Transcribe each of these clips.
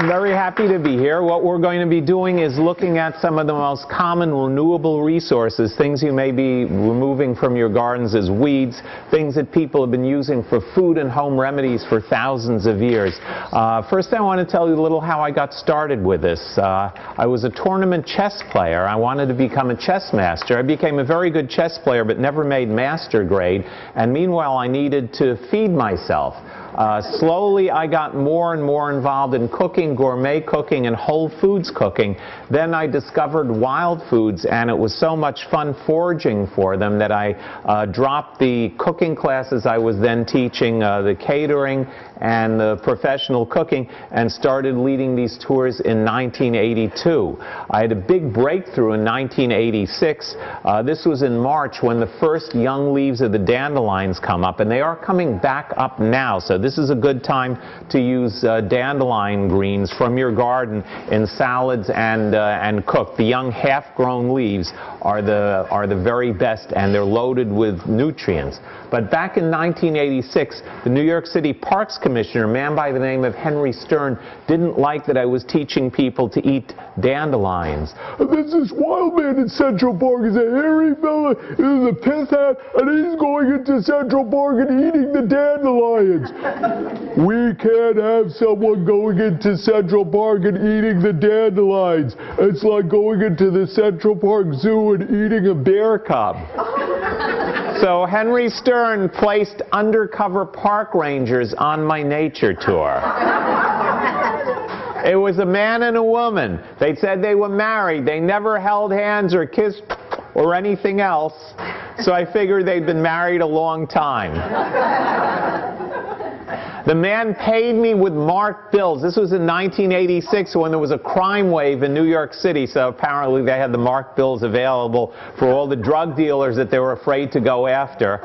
Very happy to be here. What we're going to be doing is looking at some of the most common renewable resources, things you may be removing from your gardens as weeds, things that people have been using for food and home remedies for thousands of years. First, I want to tell you a little how I got started with this. I was a tournament chess player. I wanted to become a chess master. I became a very good chess player, but never made master grade, and meanwhile I needed to feed myself. Slowly I got more and more involved in cooking, gourmet cooking, and whole foods cooking. Then I discovered wild foods, and it was so much fun foraging for them that I dropped the cooking classes I was then teaching, the catering and the professional cooking, and started leading these tours in 1982. I had a big breakthrough in 1986. This was in March when the first young leaves of the dandelions come up, and they are coming back up now. So this is a good time to use dandelion greens from your garden in salads and cook. The young half-grown leaves are the very best, and they're loaded with nutrients. But back in 1986, the New York City Parks Commissioner, a man by the name of Henry Stern, didn't like that I was teaching people to eat dandelions. There's this wild man in Central Park. He's a hairy fella, he's a pith hat, and he's going into Central Park and eating the dandelions. We can't have someone going into Central Park and eating the dandelions. It's like going into the Central Park Zoo and eating a bear cub. So Henry Stern placed undercover park rangers on my nature tour. It was a man and a woman. They said they were married. They never held hands or kissed or anything else. So I figured they'd been married a long time. The man paid me with marked bills. This was in 1986 when there was a crime wave in New York City, so apparently they had the marked bills available for all the drug dealers that they were afraid to go after.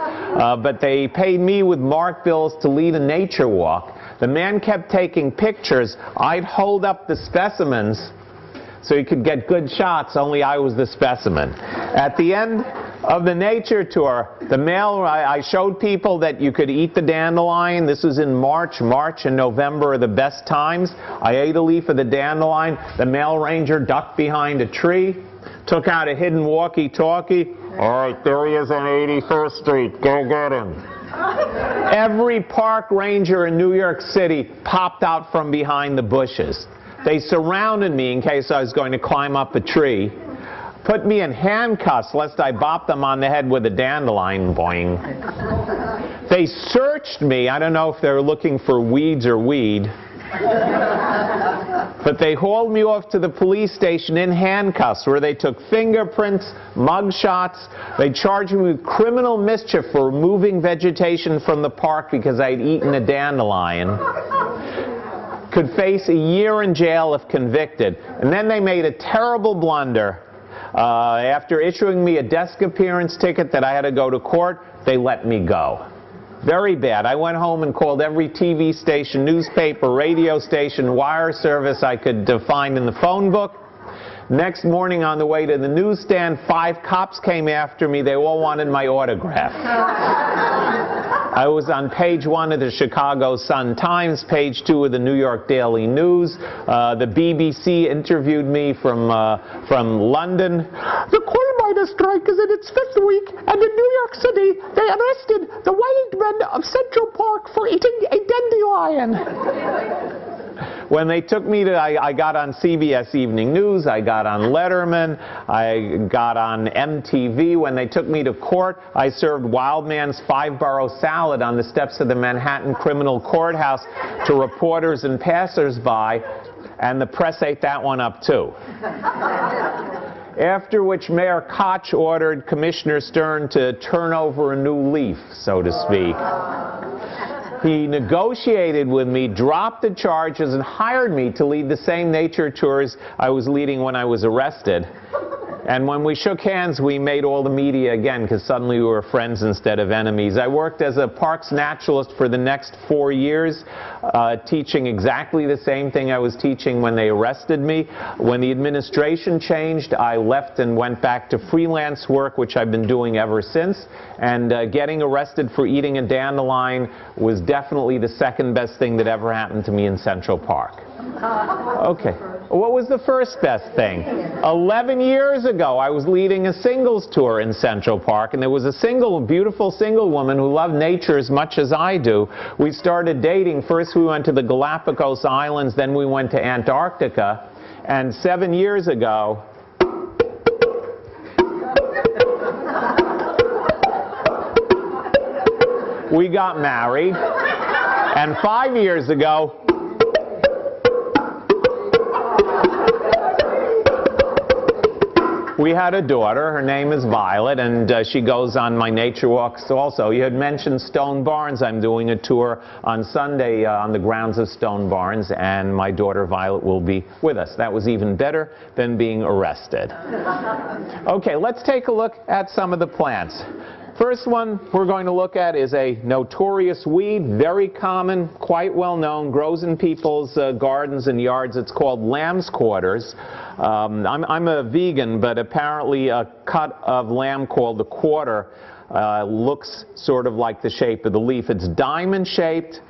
But they paid me with marked bills to lead a nature walk. The man kept taking pictures. I'd hold up the specimens so he could get good shots, only I was the specimen. At the end of the nature tour, I showed people that you could eat the dandelion. This was in March. March and November are the best times. I ate a leaf of the dandelion. The male ranger ducked behind a tree, took out a hidden walkie-talkie. All right, there he is on 81st Street. Go get him. Every park ranger in New York City popped out from behind the bushes. They surrounded me in case I was going to climb up a tree, put me in handcuffs lest I bop them on the head with a dandelion, boing. They searched me. I don't know if they were looking for weeds or weed. But they hauled me off to the police station in handcuffs where they took fingerprints, mug shots. They charged me with criminal mischief for removing vegetation from the park because I'd eaten a dandelion. Could face a year in jail if convicted. And then they made a terrible blunder. After issuing me a desk appearance ticket that I had to go to court, they let me go. Very bad. I went home and called every TV station, newspaper, radio station, wire service I could find in the phone book. Next morning on the way to the newsstand, 5 cops came after me. They all wanted my autograph. I was on page 1 of the Chicago Sun-Times, page 2 of the New York Daily News. The BBC interviewed me from London. The coal miners' strike is in its 5th week, and in New York City, they arrested the wild men of Central Park for eating a dandelion. When they took me to, I got on CBS Evening News, I got on Letterman, I got on MTV. When they took me to court, I served Wild Man's 5-borough salad on the steps of the Manhattan Criminal Courthouse to reporters and passersby, and the press ate that one up too. After which Mayor Koch ordered Commissioner Stern to turn over a new leaf, so to speak. He negotiated with me, dropped the charges, and hired me to lead the same nature tours I was leading when I was arrested. And when we shook hands, we made all the media again, because suddenly we were friends instead of enemies. I worked as a parks naturalist for the next 4 years, teaching exactly the same thing I was teaching when they arrested me. When the administration changed, I left and went back to freelance work, which I've been doing ever since. And getting arrested for eating a dandelion was definitely the second best thing that ever happened to me in Central Park. Okay. What was the first best thing? 11 years ago, I was leading a singles tour in Central Park, and there was a beautiful single woman who loved nature as much as I do. We started dating. First we went to the Galapagos Islands, then we went to Antarctica, and 7 years ago, we got married, and 5 years ago, we had a daughter. Her name is Violet, and she goes on my nature walks also. You had mentioned Stone Barns. I'm doing a tour on Sunday on the grounds of Stone Barns, and my daughter Violet will be with us. That was even better than being arrested. Okay, let's take a look at some of the plants. First one we're going to look at is a notorious weed, very common, quite well known, grows in people's gardens and yards. It's called lamb's quarters. I'm a vegan, but apparently a cut of lamb called the quarter looks sort of like the shape of the leaf. It's diamond shaped,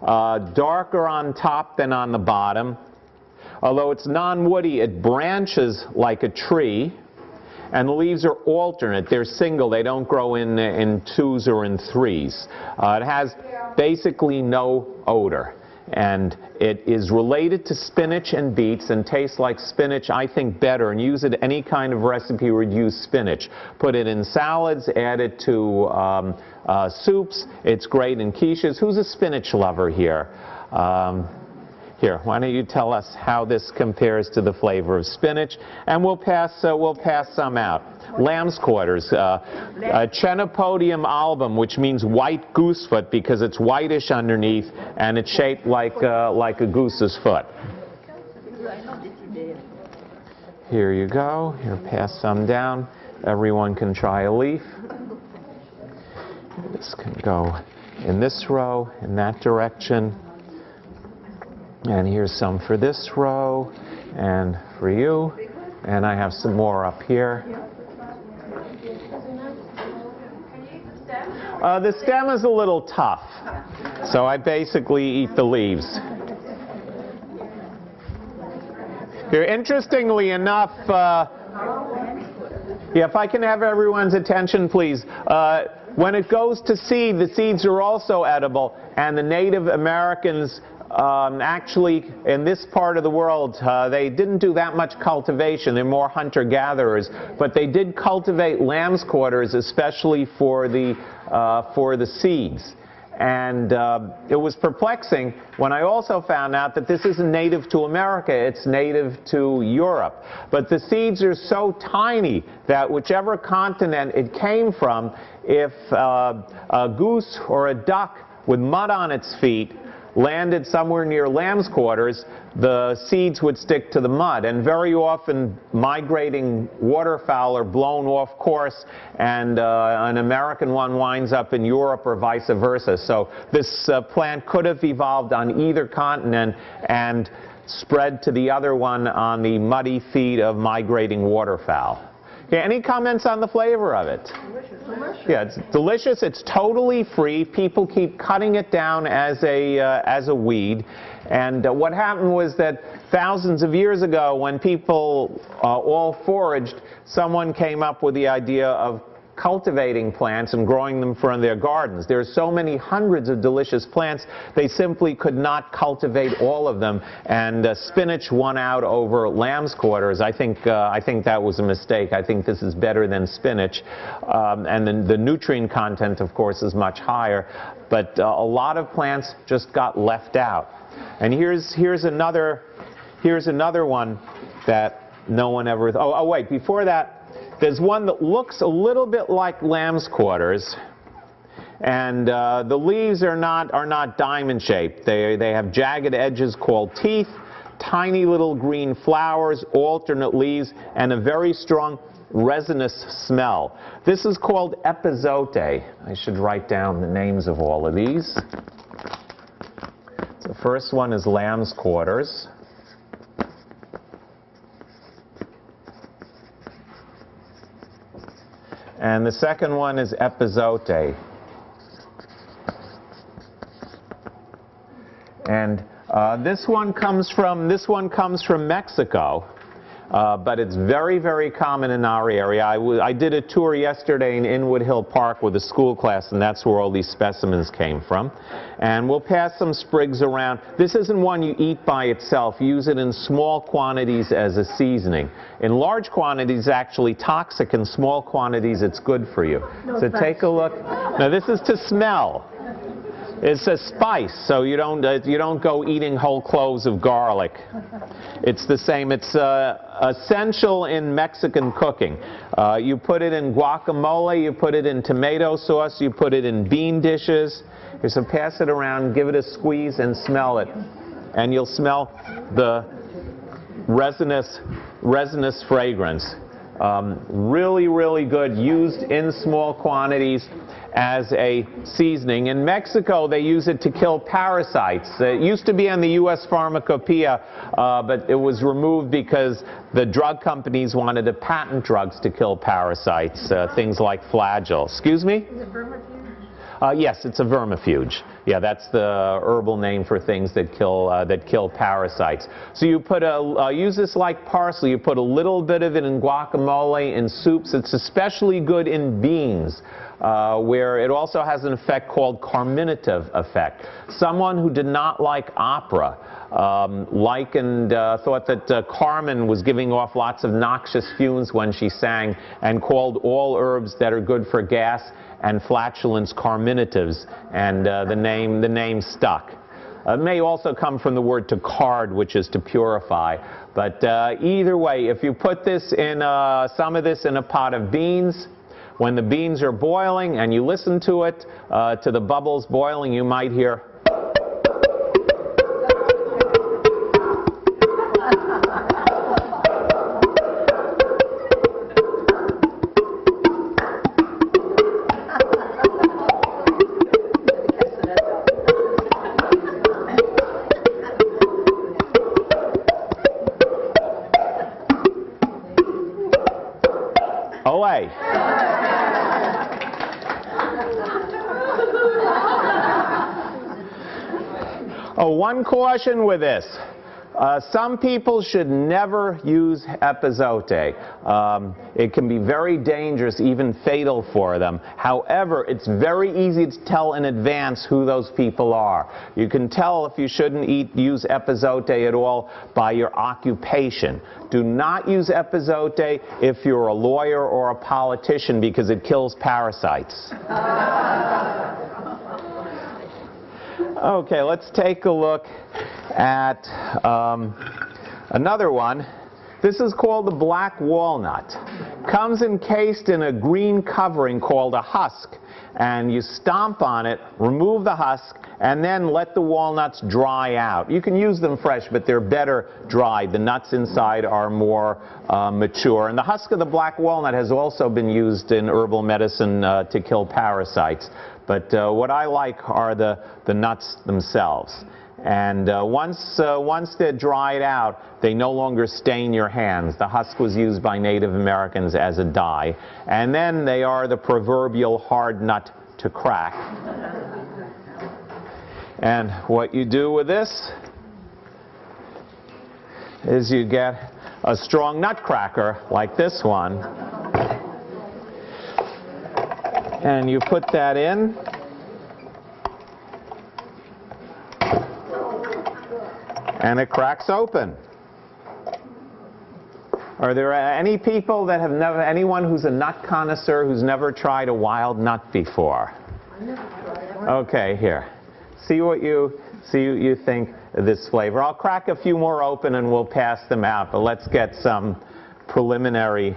darker on top than on the bottom. Although it's non-woody, it branches like a tree. And the leaves are alternate. They're single. They don't grow in twos or in threes. It has basically no odor. And it is related to spinach and beets and tastes like spinach, I think, better. And use it any kind of recipe would use spinach. Put it in salads, add it to soups. It's great in quiches. Who's a spinach lover here? Here, why don't you tell us how this compares to the flavor of spinach, and we'll pass some out. Lamb's quarters, Chenopodium album, which means white goosefoot because it's whitish underneath and it's shaped like a goose's foot. Here you go. Here, pass some down. Everyone can try a leaf. This can go in this row, in that direction. And here's some for this row, and for you. And I have some more up here. The stem is a little tough, so I basically eat the leaves. Here, interestingly enough, if I can have everyone's attention, please. When it goes to seed, the seeds are also edible, and the Native Americans actually, in this part of the world, they didn't do that much cultivation. They're more hunter-gatherers. But they did cultivate lamb's quarters, especially for the seeds. And it was perplexing when I also found out that this isn't native to America. It's native to Europe. But the seeds are so tiny that whichever continent it came from, if a goose or a duck with mud on its feet landed somewhere near lamb's quarters, the seeds would stick to the mud. And very often, migrating waterfowl are blown off course, and an American one winds up in Europe or vice versa. So this plant could have evolved on either continent and spread to the other one on the muddy feet of migrating waterfowl. Okay, any comments on the flavor of it? Delicious. Yeah, it's delicious. It's totally free. People keep cutting it down as a weed. And what happened was that thousands of years ago, when people all foraged, someone came up with the idea of cultivating plants and growing them for their gardens. There are so many hundreds of delicious plants, they simply could not cultivate all of them, and spinach won out over lamb's quarters. I think that was a mistake. I think this is better than spinach, and then the nutrient content, of course, is much higher, but a lot of plants just got left out. And here's another one that no one ever. Oh wait, before that, there's one that looks a little bit like lamb's quarters, and the leaves are not diamond shaped. They have jagged edges called teeth, tiny little green flowers, alternate leaves, and a very strong resinous smell. This is called epizote. I should write down the names of all of these. So the first one is lamb's quarters. And the second one is epizote. And This one comes from Mexico. But it's very, very common in our area. I did a tour yesterday in Inwood Hill Park with a school class, and that's where all these specimens came from. And we'll pass some sprigs around. This isn't one you eat by itself. Use it in small quantities as a seasoning. In large quantities, it's actually toxic. In small quantities, it's good for you. So take a look. Now, this is to smell. It's a spice, so you don't go eating whole cloves of garlic. It's the same. It's essential in Mexican cooking. You put it in guacamole, you put it in tomato sauce, you put it in bean dishes. So pass it around, give it a squeeze, and smell it. And you'll smell the resinous fragrance. Really, really good, used in small quantities as a seasoning. In Mexico, they use it to kill parasites. It used to be on the U.S. pharmacopoeia, but it was removed because the drug companies wanted to patent drugs to kill parasites, things like Flagyl. Excuse me? Is it vermifuge? Yes, it's a vermifuge. Yeah, that's the herbal name for things that kill parasites. So you put use this like parsley. You put a little bit of it in guacamole, in soups. It's especially good in beans, where it also has an effect called carminative effect. Someone who did not like opera thought that Carmen was giving off lots of noxious fumes when she sang, and called all herbs that are good for gas and flatulence carminatives, and the name stuck. It may also come from the word to card, which is to purify. But either way, if you put this in some of this in a pot of beans, when the beans are boiling and you listen to it, to the bubbles boiling, you might hear. Away. Oh, one caution with this. Some people should never use epazote. It can be very dangerous, even fatal for them. However, it's very easy to tell in advance who those people are. You can tell if you shouldn't use epazote at all by your occupation. Do not use epazote if you're a lawyer or a politician, because it kills parasites. Okay, let's take a look at another one. This is called the black walnut. Comes encased in a green covering called a husk, and you stomp on it, remove the husk, and then let the walnuts dry out. You can use them fresh, but they're better dried. The nuts inside are more mature. And the husk of the black walnut has also been used in herbal medicine to kill parasites. But what I like are the nuts themselves. And once they're dried out, they no longer stain your hands. The husk was used by Native Americans as a dye. And then they are the proverbial hard nut to crack. And what you do with this is you get a strong nutcracker like this one. And you put that in. And it cracks open. Are there any people that have never, anyone who's a nut connoisseur who's never tried a wild nut before? Okay, here. See what you think of this flavor. I'll crack a few more open and we'll pass them out, but let's get some preliminary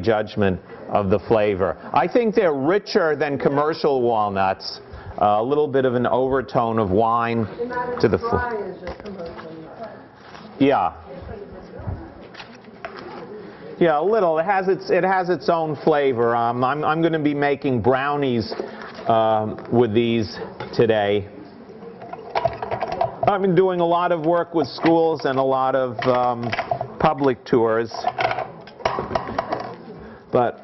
judgment of the flavor. I think they're richer than commercial walnuts. A little bit of an overtone of wine to the flavor. Yeah. Yeah, a little. It has its own flavor. I'm going to be making brownies with these today. I've been doing a lot of work with schools and a lot of public tours, but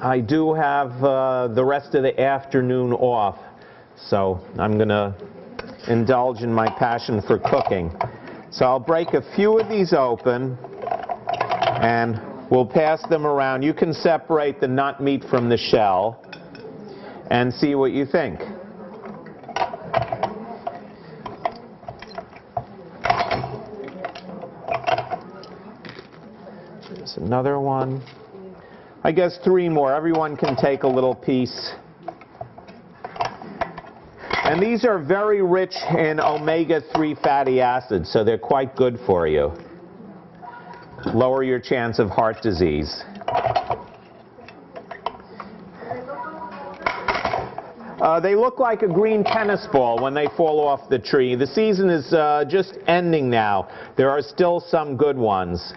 I do have the rest of the afternoon off, so I'm going to indulge in my passion for cooking. So I'll break a few of these open and we'll pass them around. You can separate the nut meat from the shell and see what you think. There's another one. I guess 3 more. Everyone can take a little piece. And these are very rich in omega-3 fatty acids, so they're quite good for you. Lower your chance of heart disease. They look like a green tennis ball when they fall off the tree. The season is just ending now. There are still some good ones.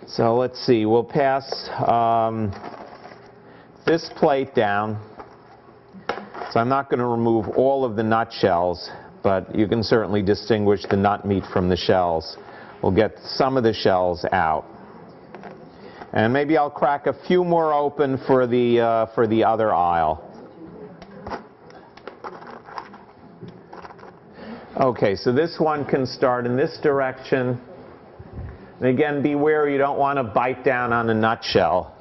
So let's see, we'll pass this plate down. So I'm not going to remove all of the nut shells, but you can certainly distinguish the nut meat from the shells. We'll get some of the shells out. And maybe I'll crack a few more open for the other aisle. Okay, so this one can start in this direction. And again, beware, you don't want to bite down on a nutshell.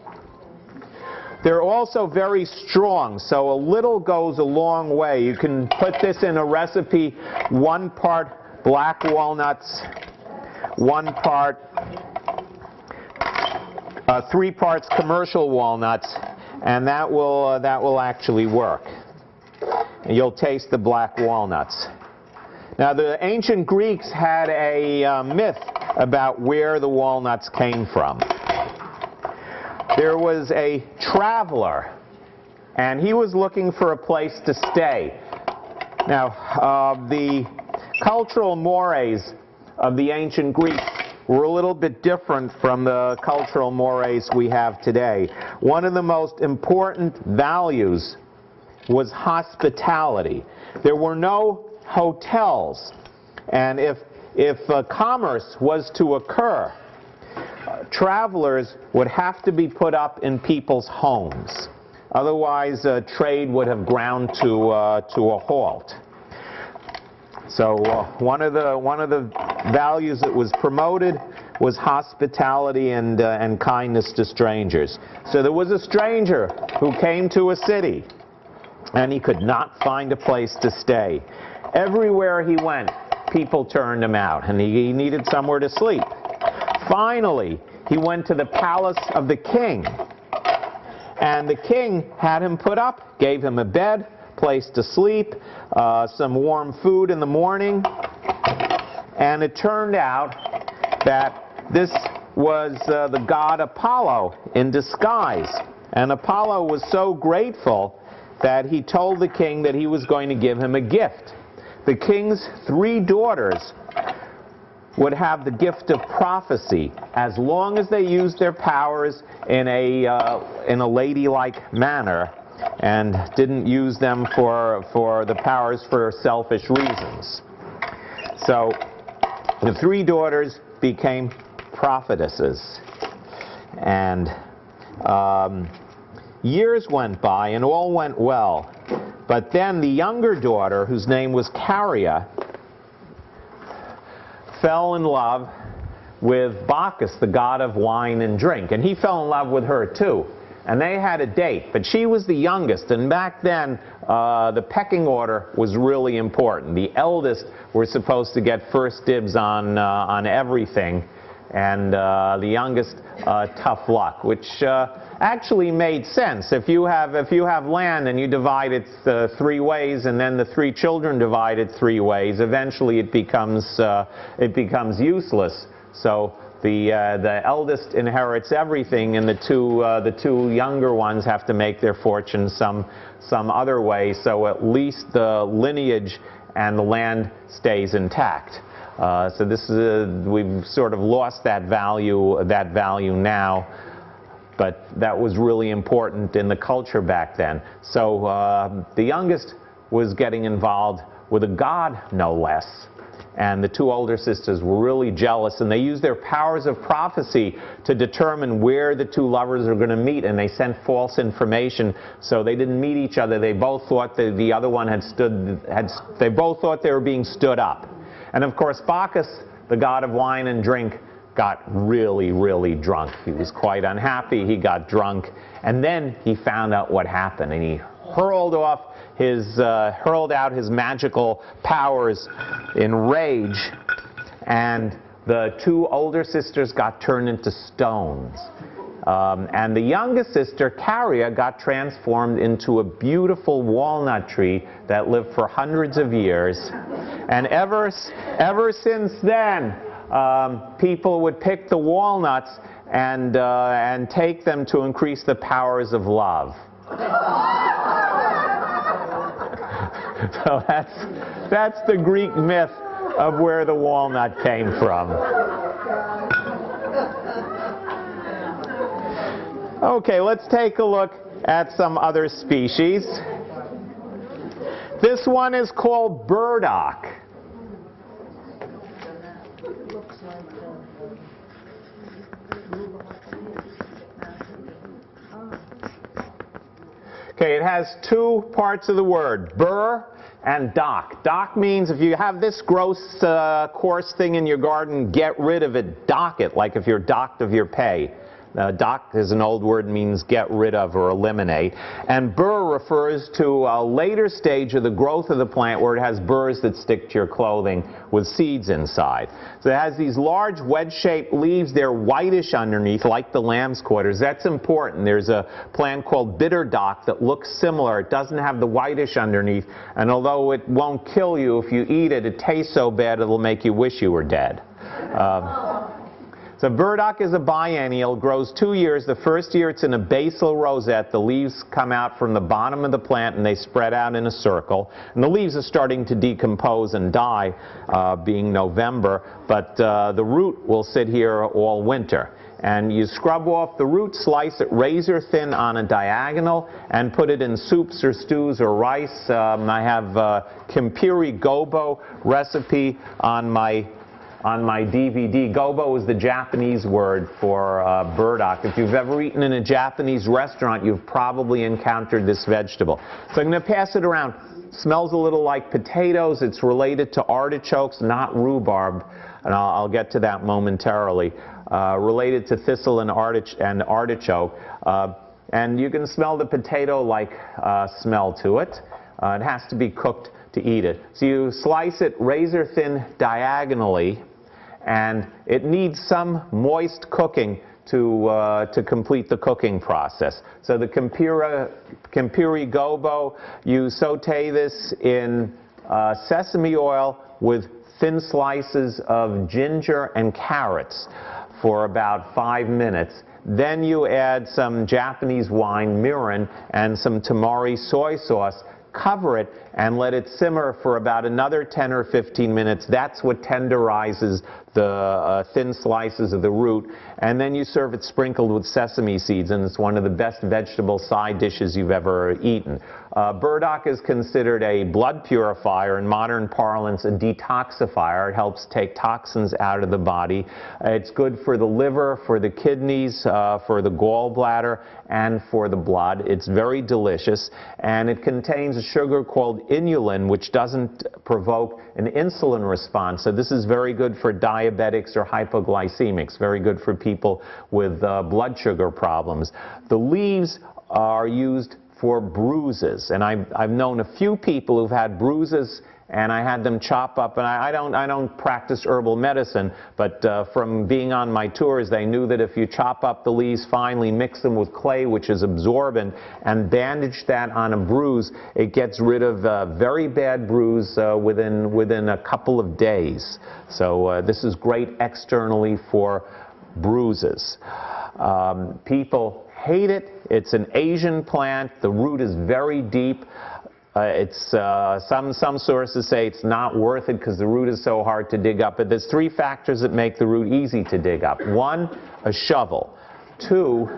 They're also very strong, so a little goes a long way. You can put this in a recipe, 1 part black walnuts, 1 part, 3 parts commercial walnuts, and that will actually work. And you'll taste the black walnuts. Now, the ancient Greeks had a myth about where the walnuts came from. There was a traveler, and he was looking for a place to stay. Now, the cultural mores of the ancient Greeks were a little bit different from the cultural mores we have today. One of the most important values was hospitality. There were no hotels, and if commerce was to occur, travelers would have to be put up in people's homes. Otherwise, trade would have ground to a halt. So one of the values that was promoted was hospitality and kindness to strangers. So there was a stranger who came to a city, and he could not find a place to stay. Everywhere he went, people turned him out, and he needed somewhere to sleep. Finally, he went to the palace of the king, and the king had him put up, gave him a bed, place to sleep, some warm food in the morning, and it turned out that this was the god Apollo in disguise. And Apollo was so grateful that he told the king that he was going to give him a gift. The king's 3 daughters would have the gift of prophecy as long as they used their powers in a ladylike manner and didn't use them for the powers for selfish reasons. So the 3 daughters became prophetesses, and years went by and all went well. But then the younger daughter, whose name was Caria, fell in love with Bacchus, the god of wine and drink. And he fell in love with her too. And they had a date, but she was the youngest. And back then, the pecking order was really important. The eldest were supposed to get first dibs on everything. And the youngest, tough luck, which actually made sense. If you have land and you divide it 3 ways, and then the 3 children divide it 3 ways, eventually it becomes useless. So the eldest inherits everything, and the two younger ones have to make their fortune some other way. So at least the lineage and the land stays intact. So this is we've sort of lost that value now, but that was really important in the culture back then. So the youngest was getting involved with a god, no less. And the two older sisters were really jealous, and they used their powers of prophecy to determine where the two lovers were going to meet, and they sent false information, so they didn't meet each other. They both thought that the other one they both thought they were being stood up. And of course, Bacchus, the god of wine and drink, got really, really drunk. He was quite unhappy. He got drunk, and then he found out what happened, and he hurled out his magical powers in rage, and the two older sisters got turned into stones. And the youngest sister, Caria, got transformed into a beautiful walnut tree that lived for hundreds of years. And ever since then, people would pick the walnuts and take them to increase the powers of love. So that's the Greek myth of where the walnut came from. Okay, let's take a look at some other species. This one is called burdock. Okay, it has two parts of the word, bur and dock. Dock means if you have this gross, coarse thing in your garden, get rid of it, dock it, like if you're docked of your pay. Dock is an old word, means get rid of or eliminate. And burr refers to a later stage of the growth of the plant where it has burrs that stick to your clothing with seeds inside. So it has these large wedge-shaped leaves. They're whitish underneath, like the lamb's quarters. That's important. There's a plant called bitter dock that looks similar. It doesn't have the whitish underneath, and although it won't kill you if you eat it, it tastes so bad it'll make you wish you were dead. So burdock is a biennial, grows 2 years. The first year it's in a basal rosette. The leaves come out from the bottom of the plant and they spread out in a circle. And the leaves are starting to decompose and die, being November, but the root will sit here all winter. And you scrub off the root, slice it razor thin on a diagonal, and put it in soups or stews or rice. I have Kimpiri gobo recipe on my DVD. Gobo is the Japanese word for burdock. If you've ever eaten in a Japanese restaurant, you've probably encountered this vegetable. So I'm going to pass it around. Smells a little like potatoes. It's related to artichokes, not rhubarb, and I'll get to that momentarily. Related to thistle and artichoke. And you can smell the potato-like smell to it. It has to be cooked to eat it. So you slice it razor thin diagonally, and it needs some moist cooking to complete the cooking process. So the Kimpiri gobo, you saute this in sesame oil with thin slices of ginger and carrots for about 5 minutes. Then you add some Japanese wine, mirin, and some tamari soy sauce. Cover it and let it simmer for about another 10 or 15 minutes. That's what tenderizes the thin slices of the root. And then you serve it sprinkled with sesame seeds, and it's one of the best vegetable side dishes you've ever eaten. Burdock is considered a blood purifier, in modern parlance a detoxifier. It helps take toxins out of the body. It's good for the liver, for the kidneys, for the gallbladder, and for the blood. It's very delicious, and it contains a sugar called inulin, which doesn't provoke an insulin response. So this is very good for diabetics or hypoglycemics, very good for people with blood sugar problems. The leaves are used for bruises, and I've known a few people who've had bruises, and I had them chop up, and I don't practice herbal medicine, but from being on my tours, they knew that if you chop up the leaves finely, mix them with clay, which is absorbent, and bandage that on a bruise, it gets rid of a very bad bruise within a couple of days. So this is great externally for bruises. People hate it. It's an Asian plant. The root is very deep. Some sources say it's not worth it because the root is so hard to dig up. But there's 3 factors that make the root easy to dig up. 1, a shovel. 2,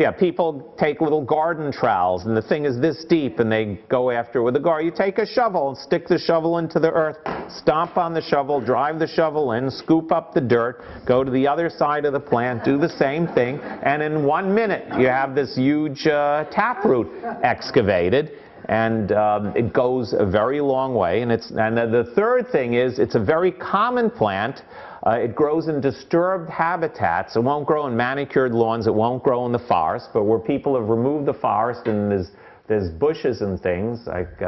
Yeah, people take little garden trowels, and the thing is this deep, and they go after it with a garden. You take a shovel and stick the shovel into the earth, stomp on the shovel, drive the shovel in, scoop up the dirt, go to the other side of the plant, do the same thing, and in 1 minute you have this huge taproot excavated. And it goes a very long way. And the third thing is, it's a very common plant. It grows in disturbed habitats. It won't grow in manicured lawns. It won't grow in the forest. But where people have removed the forest and there's bushes and things like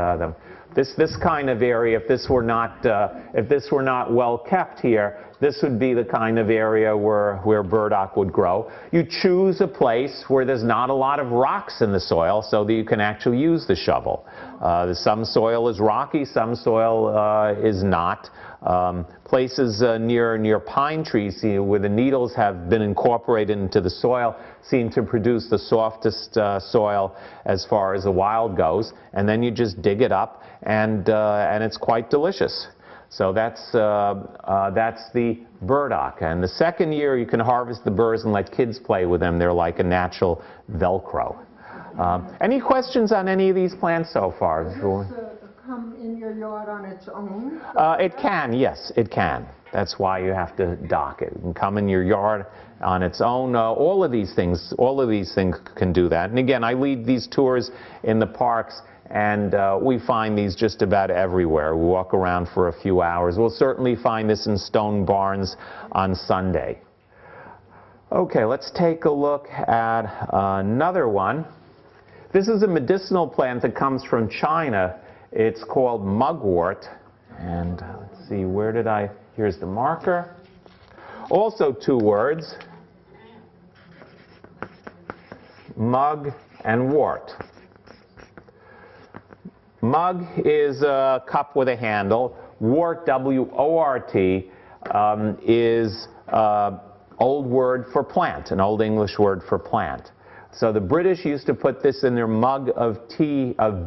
this kind of area, if this were not well kept here, this would be the kind of area where burdock would grow. You choose a place where there's not a lot of rocks in the soil so that you can actually use the shovel. Some soil is rocky, some soil is not. Places near pine trees where the needles have been incorporated into the soil seem to produce the softest soil as far as the wild goes, and then you just dig it up, and it's quite delicious. So that's the burdock. And the second year you can harvest the burrs and let kids play with them. They're like a natural Velcro. Any questions on any of these plants so far? Does this come in your yard on its own? It can, yes, it can. That's why you have to dock it. It can come in your yard on its own. All of these things can do that. And again, I lead these tours in the parks, and we find these just about everywhere. We walk around for a few hours. We'll certainly find this in stone barns on Sunday. Okay, let's take a look at another one. This is a medicinal plant that comes from China. It's called mugwort. And let's see, here's the marker. Also 2 words, mug and wort. Mug is a cup with a handle. Wort, W-O-R-T, is an old word for plant, an Old English word for plant. So the British used to put this in their mug of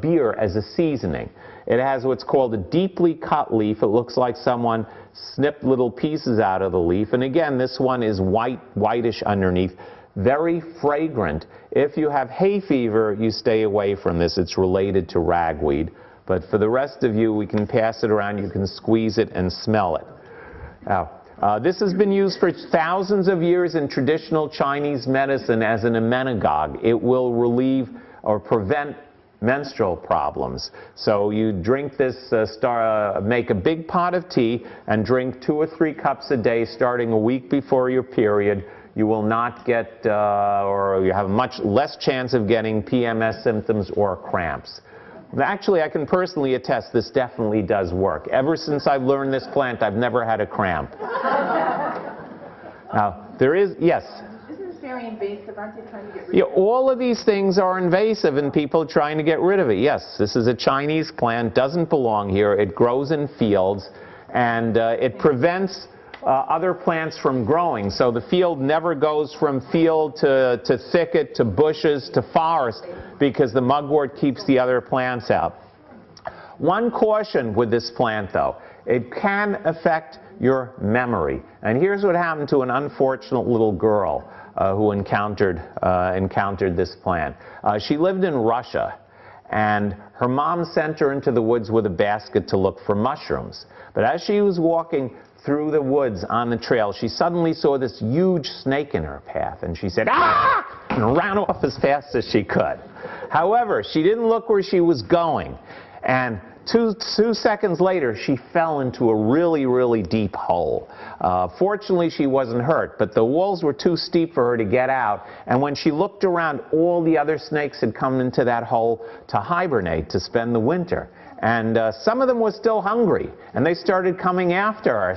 beer as a seasoning. It has what's called a deeply cut leaf. It looks like someone snipped little pieces out of the leaf. And again, this one is whitish underneath. Very fragrant. If you have hay fever, you stay away from this. It's related to ragweed. But for the rest of you, we can pass it around. You can squeeze it and smell it. Now, this has been used for thousands of years in traditional Chinese medicine as an emmenagogue. It will relieve or prevent menstrual problems. So you drink this, make a big pot of tea and drink 2 or 3 cups a day starting a week before your period. You will not get, or you have a much less chance of getting PMS symptoms or cramps. Actually, I can personally attest this definitely does work. Ever since I've learned this plant, I've never had a cramp. Now, there is, yes? Isn't this very invasive? Aren't they trying to get rid of Yeah, all of these things are invasive and people are trying to get rid of it. Yes, this is a Chinese plant, doesn't belong here. It grows in fields, and it prevents other plants from growing. So the field never goes from field to thicket to bushes to forest because the mugwort keeps the other plants out. One caution with this plant, though. It can affect your memory. And here's what happened to an unfortunate little girl who encountered this plant. She lived in Russia, and her mom sent her into the woods with a basket to look for mushrooms. But as she was walking through the woods on the trail, she suddenly saw this huge snake in her path, and she said, "Ah!" and ran off as fast as she could. However, she didn't look where she was going, and two seconds later, she fell into a really, really deep hole. Fortunately, she wasn't hurt, but the walls were too steep for her to get out, and when she looked around, all the other snakes had come into that hole to hibernate, to spend the winter. And some of them were still hungry, and they started coming after her.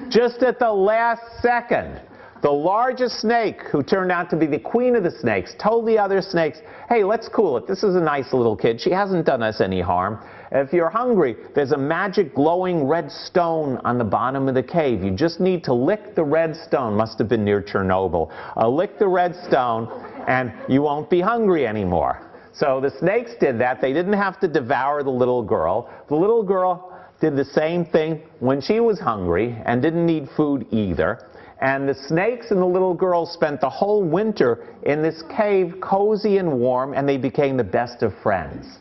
Just at the last second, the largest snake, who turned out to be the queen of the snakes, told the other snakes, "Hey, let's cool it. This is a nice little kid. She hasn't done us any harm. If you're hungry, there's a magic glowing red stone on the bottom of the cave. You just need to lick the red stone." Must have been near Chernobyl. Lick the red stone, and you won't be hungry anymore. So the snakes did that. They didn't have to devour the little girl. The little girl did the same thing when she was hungry and didn't need food either. And the snakes and the little girl spent the whole winter in this cave, cozy and warm, and they became the best of friends.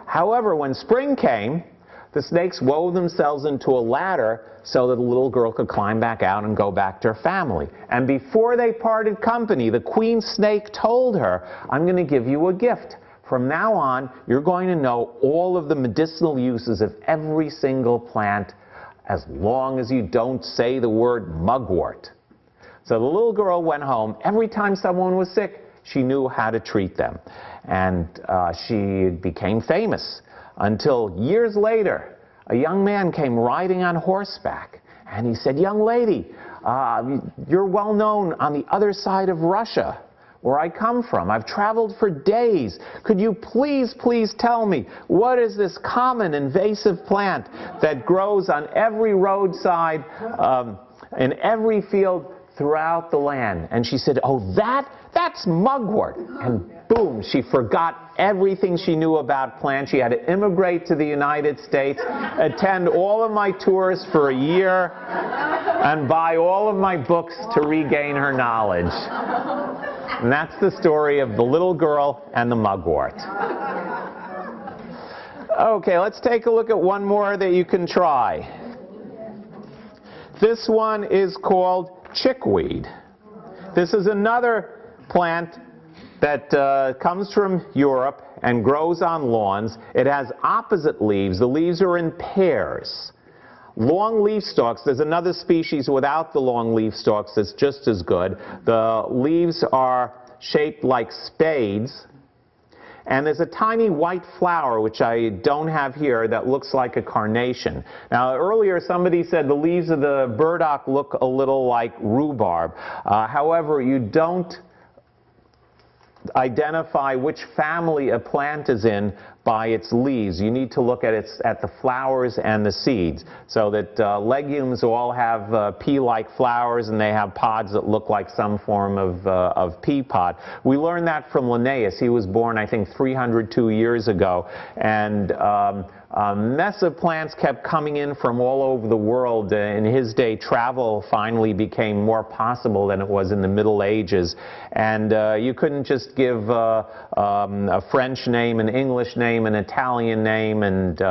However, when spring came, the snakes wove themselves into a ladder so that the little girl could climb back out and go back to her family. And before they parted company, the queen snake told her, "I'm going to give you a gift. From now on, you're going to know all of the medicinal uses of every single plant as long as you don't say the word mugwort." So the little girl went home. Every time someone was sick, she knew how to treat them. And she became famous until years later, a young man came riding on horseback. And he said, "Young lady, you're well known on the other side of Russia, where I come from. I've traveled for days. Could you please tell me, what is this common invasive plant that grows on every roadside, in every field throughout the land?" And she said, "Oh, that's mugwort." And boom, she forgot everything she knew about plants. She had to immigrate to the United States, attend all of my tours for a year, and buy all of my books to regain her knowledge. And that's the story of the little girl and the mugwort. Okay, let's take a look at one more that you can try. This one is called chickweed. This is another plant that comes from Europe and grows on lawns. It has opposite leaves. The leaves are in pairs. Long leaf stalks. There's another species without the long leaf stalks that's just as good. The leaves are shaped like spades. And there's a tiny white flower, which I don't have here, that looks like a carnation. Now, earlier somebody said the leaves of the burdock look a little like rhubarb. However, you don't identify which family a plant is in by its leaves. You need to look at the flowers and the seeds. So that legumes all have pea-like flowers, and they have pods that look like some form of pea pod. We learned that from Linnaeus. He was born, I think, 302 years ago. And a mess of plants kept coming in from all over the world. In his day, travel finally became more possible than it was in the Middle Ages. And you couldn't just give a French name, an English name, an Italian name, and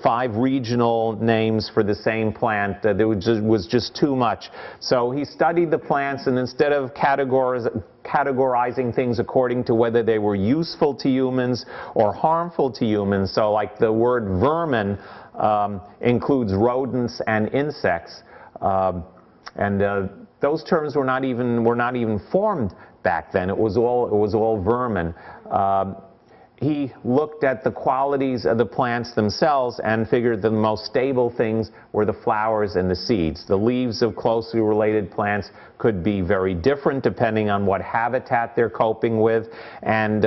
5 regional names for the same plant. There was just too much. So he studied the plants, and instead of categorizing things according to whether they were useful to humans or harmful to humans, so like the word vermin includes rodents and insects, and those terms were not even formed back then. It was all vermin. He looked at the qualities of the plants themselves and figured the most stable things were the flowers and the seeds. The leaves of closely related plants could be very different depending on what habitat they're coping with, and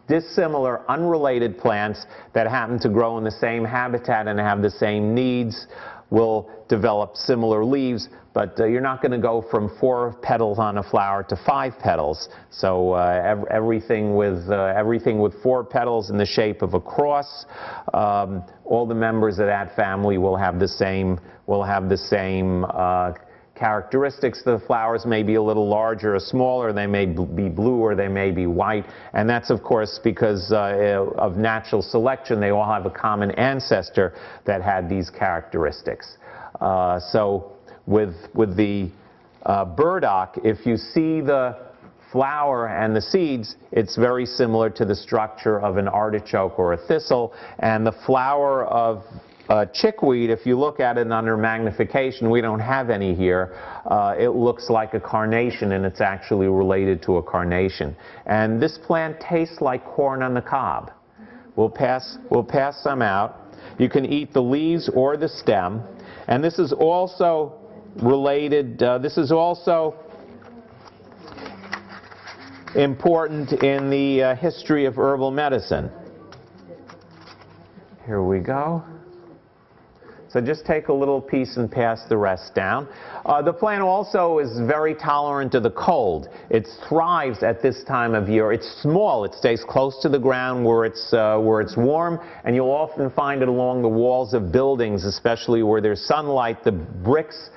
dissimilar, unrelated plants that happen to grow in the same habitat and have the same needs will develop similar leaves, but you're not going to go from 4 petals on a flower to 5 petals. So everything with 4 petals in the shape of a cross, all the members of that family will have the same characteristics. The flowers may be a little larger or smaller, they may be blue or they may be white, and that's of course because of natural selection. They all have a common ancestor that had these characteristics. So with the burdock, if you see the flower and the seeds, it's very similar to the structure of an artichoke or a thistle, and the flower of chickweed, if you look at it under magnification, we don't have any here, it looks like a carnation, and it's actually related to a carnation. And this plant tastes like corn on the cob. We'll pass some out. You can eat the leaves or the stem. And this is also related, this is also important in the history of herbal medicine. Here we go. So just take a little piece and pass the rest down. The plant also is very tolerant to the cold. It thrives at this time of year. It's small. It stays close to the ground where it's warm, and you'll often find it along the walls of buildings, especially where there's sunlight. The bricks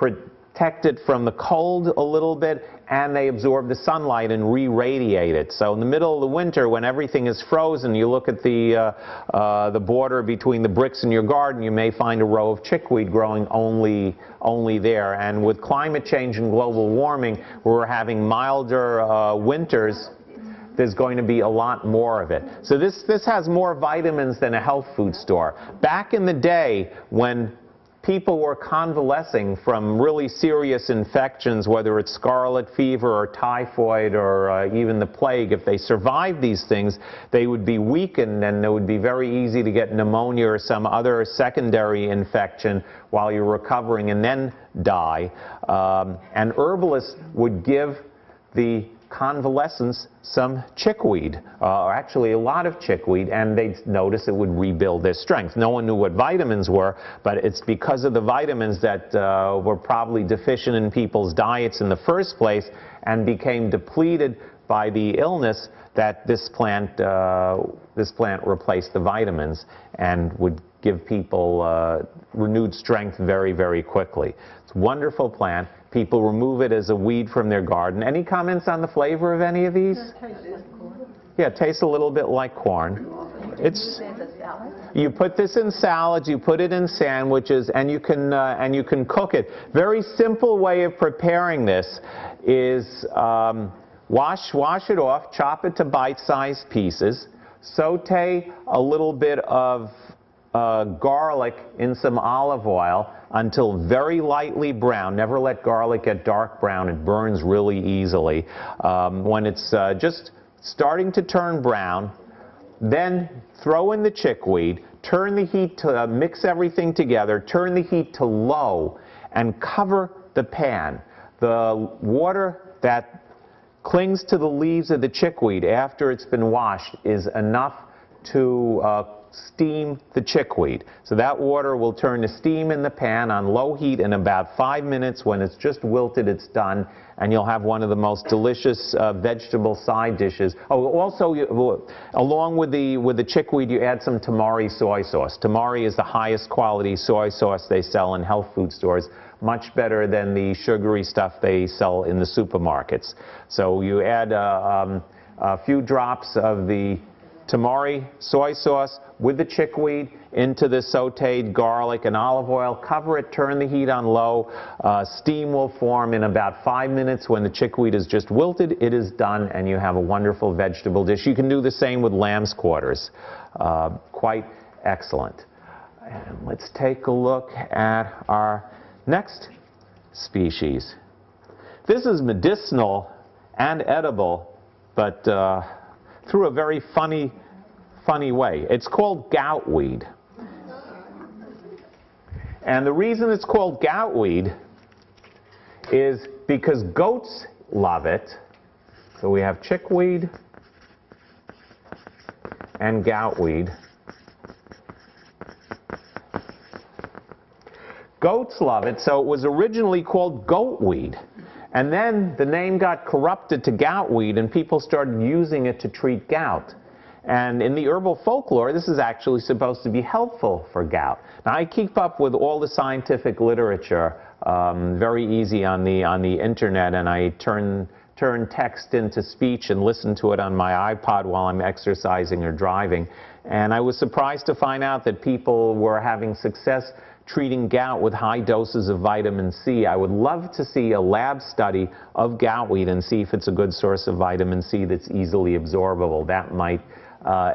protect it from the cold a little bit, and they absorb the sunlight and re-radiate it. So in the middle of the winter, when everything is frozen, you look at the border between the bricks in your garden, you may find a row of chickweed growing only there. And with climate change and global warming, we're having milder winters. There's going to be a lot more of it. So this has more vitamins than a health food store. Back in the day, when people were convalescing from really serious infections, whether it's scarlet fever or typhoid or even the plague, if they survived these things, they would be weakened, and it would be very easy to get pneumonia or some other secondary infection while you're recovering and then die. And herbalists would give the convalescents some chickweed, or actually a lot of chickweed, and they'd notice it would rebuild their strength. No one knew what vitamins were, but it's because of the vitamins that were probably deficient in people's diets in the first place and became depleted by the illness that this plant replaced the vitamins and would give people renewed strength very, very quickly. It's a wonderful plant. People remove it as a weed from their garden. Any comments on the flavor of any of these? Yeah, it tastes a little bit like corn. You put this in salads, you put it in sandwiches, and you can cook it. Very simple way of preparing this is wash it off, chop it to bite-sized pieces, saute a little bit of garlic in some olive oil until very lightly brown. Never let garlic get dark brown. It burns really easily. When it's just starting to turn brown, then throw in the chickweed, turn the heat to mix everything together, turn the heat to low, and cover the pan. The water that clings to the leaves of the chickweed after it's been washed is enough to steam the chickweed. So that water will turn to steam in the pan on low heat in about 5 minutes. When it's just wilted, it's done, and you'll have one of the most delicious vegetable side dishes. Oh, also, along with the chickweed, you add some tamari soy sauce. Tamari is the highest quality soy sauce they sell in health food stores, much better than the sugary stuff they sell in the supermarkets. So you add a few drops of the tamari soy sauce with the chickweed into the sauteed garlic and olive oil. Cover it, turn the heat on low. Steam will form in about 5 minutes. When the chickweed is just wilted, it is done, and you have a wonderful vegetable dish. You can do the same with lamb's quarters. Quite excellent. And let's take a look at our next species. This is medicinal and edible, but through a very funny way. It's called goutweed. And the reason it's called goutweed is because goats love it. So we have chickweed and goutweed. Goats love it, so it was originally called goatweed. And then the name got corrupted to goutweed, and people started using it to treat gout. And in the herbal folklore, this is actually supposed to be helpful for gout. Now, I keep up with all the scientific literature very easy on the internet, and I turn text into speech and listen to it on my iPod while I'm exercising or driving. And I was surprised to find out that people were having success treating gout with high doses of vitamin C. I would love to see a lab study of goutweed and see if it's a good source of vitamin C that's easily absorbable. That might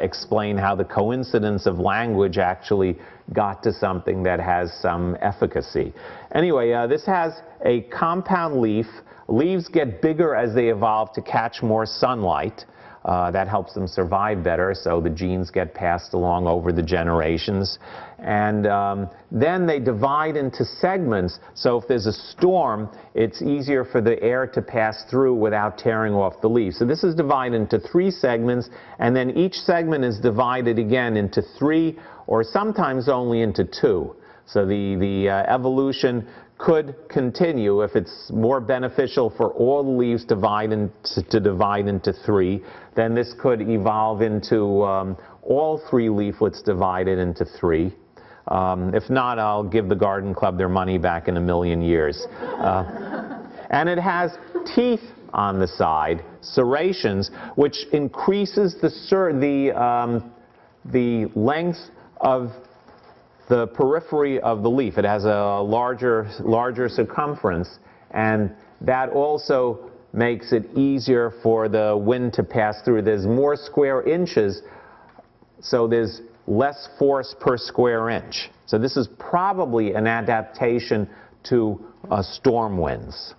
explain how the coincidence of language actually got to something that has some efficacy. Anyway, this has a compound leaf. Leaves get bigger as they evolve to catch more sunlight. That helps them survive better, so the genes get passed along over the generations. And then they divide into segments, so if there's a storm, it's easier for the air to pass through without tearing off the leaf. So this is divided into 3 segments, and then each segment is divided again into 3, or sometimes only into 2. So the evolution could continue if it's more beneficial for all the leaves to divide into 3. Then this could evolve into all 3 leaflets divided into 3. If not, I'll give the garden club their money back in a million years. And it has teeth on the side, serrations, which increases the length of the periphery of the leaf. It has a larger circumference, and that also makes it easier for the wind to pass through. There's more square inches, so there's less force per square inch. So this is probably an adaptation to storm winds.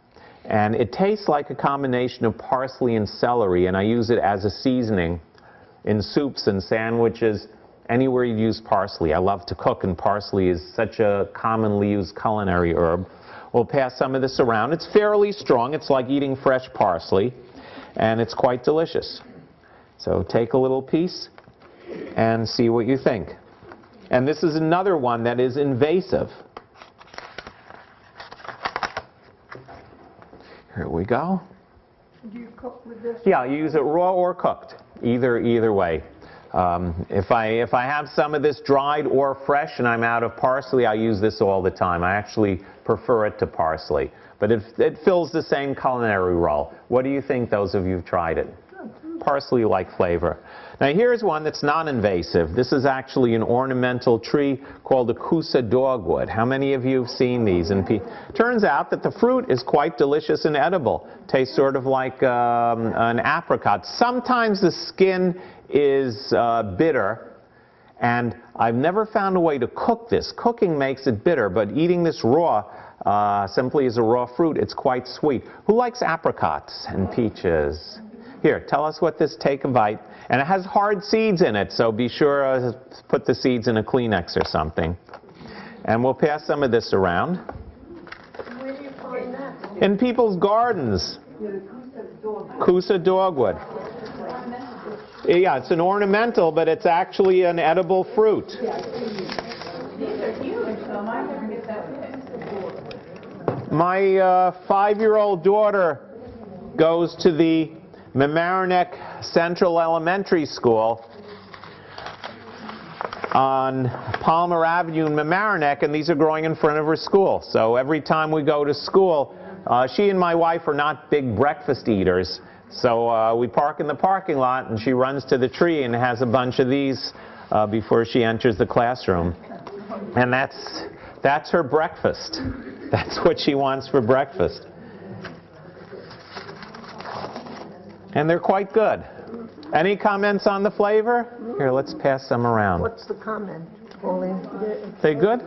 And it tastes like a combination of parsley and celery, and I use it as a seasoning in soups and sandwiches, anywhere you use parsley. I love to cook, and parsley is such a commonly used culinary herb. We'll pass some of this around. It's fairly strong. It's like eating fresh parsley, and it's quite delicious. So take a little piece and see what you think. And this is another one that is invasive. Here we go. Do you cook with this? Yeah, you use it raw or cooked, either way. If I have some of this dried or fresh and I'm out of parsley, I use this all the time. I actually prefer it to parsley. But it fills the same culinary role. What do you think, those of you who've tried it? Parsley-like flavor. Now here's one that's non-invasive. This is actually an ornamental tree called the Kousa dogwood. How many of you have seen these? And turns out that the fruit is quite delicious and edible. Tastes sort of like an apricot. Sometimes the skin is bitter, and I've never found a way to cook this. Cooking makes it bitter, but eating this raw, simply as a raw fruit, it's quite sweet. Who likes apricots and peaches? Here, tell us what this, take a bite. And it has hard seeds in it, so be sure to put the seeds in a Kleenex or something. And we'll pass some of this around. Where do you find that? In people's gardens. Kousa dogwood. Yeah, it's an ornamental, but it's actually an edible fruit. These are huge, so mine never get that big. My 5-year-old daughter goes to the Mamaroneck Central Elementary School on Palmer Avenue in Mamaroneck, and these are growing in front of her school. So every time we go to school, she and my wife are not big breakfast eaters, so we park in the parking lot, and she runs to the tree and has a bunch of these before she enters the classroom. And that's her breakfast. That's what she wants for breakfast. And they're quite good. Any comments on the flavor? Here, let's pass some around. What's the comment, Pauline? They good?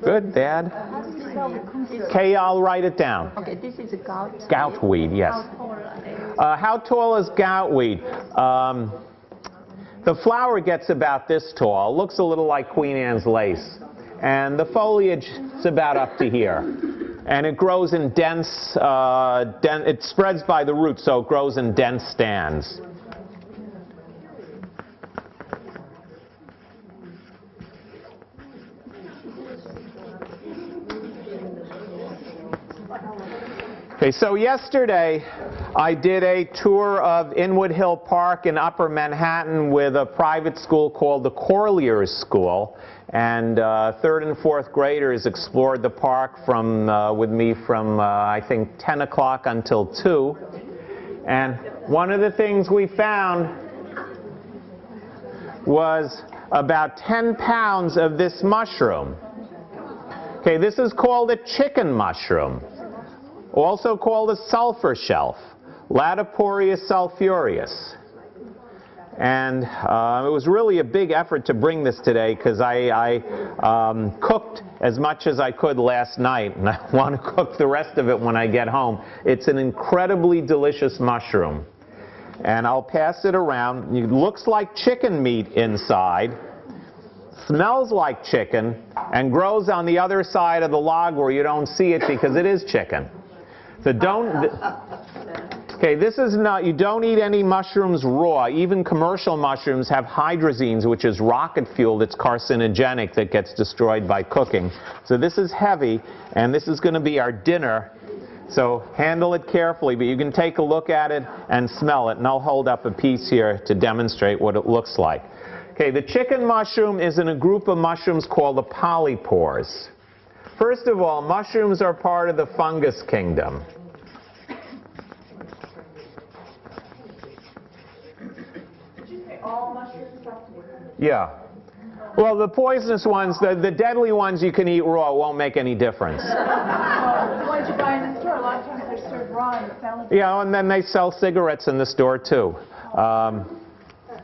Good, Dad? How do you spell the Kousa? Okay, I'll write it down. Okay, this is a gout. Goutweed, yes. How tall are they? How tall is goutweed? The flower gets about this tall. Looks a little like Queen Anne's lace. And the foliage is about up to here. And it grows in dense, it spreads by the roots, so it grows in dense stands. Okay, so yesterday I did a tour of Inwood Hill Park in Upper Manhattan with a private school called the Corliers School. And 3rd and 4th graders explored the park with me from, I think, 10 o'clock until 2. And one of the things we found was about 10 pounds of this mushroom. Okay, this is called a chicken mushroom, also called a sulfur shelf, Latiporius sulphureus. And it was really a big effort to bring this today because I cooked as much as I could last night, and I want to cook the rest of it when I get home. It's an incredibly delicious mushroom. And I'll pass it around. It looks like chicken meat inside, smells like chicken, and grows on the other side of the log where you don't see it because it is chicken. So okay, this is not, you don't eat any mushrooms raw. Even commercial mushrooms have hydrazines, which is rocket fuel that's carcinogenic that gets destroyed by cooking. So this is heavy, and this is going to be our dinner. So handle it carefully, but you can take a look at it and smell it. And I'll hold up a piece here to demonstrate what it looks like. Okay, the chicken mushroom is in a group of mushrooms called the polypores. First of all, mushrooms are part of the fungus kingdom. Did you say all mushrooms have to be? Yeah. Well, the poisonous ones, the deadly ones you can eat raw, won't make any difference. The ones you buy in the store, a lot of times they're served raw in the salad. Yeah, and then they sell cigarettes in the store too.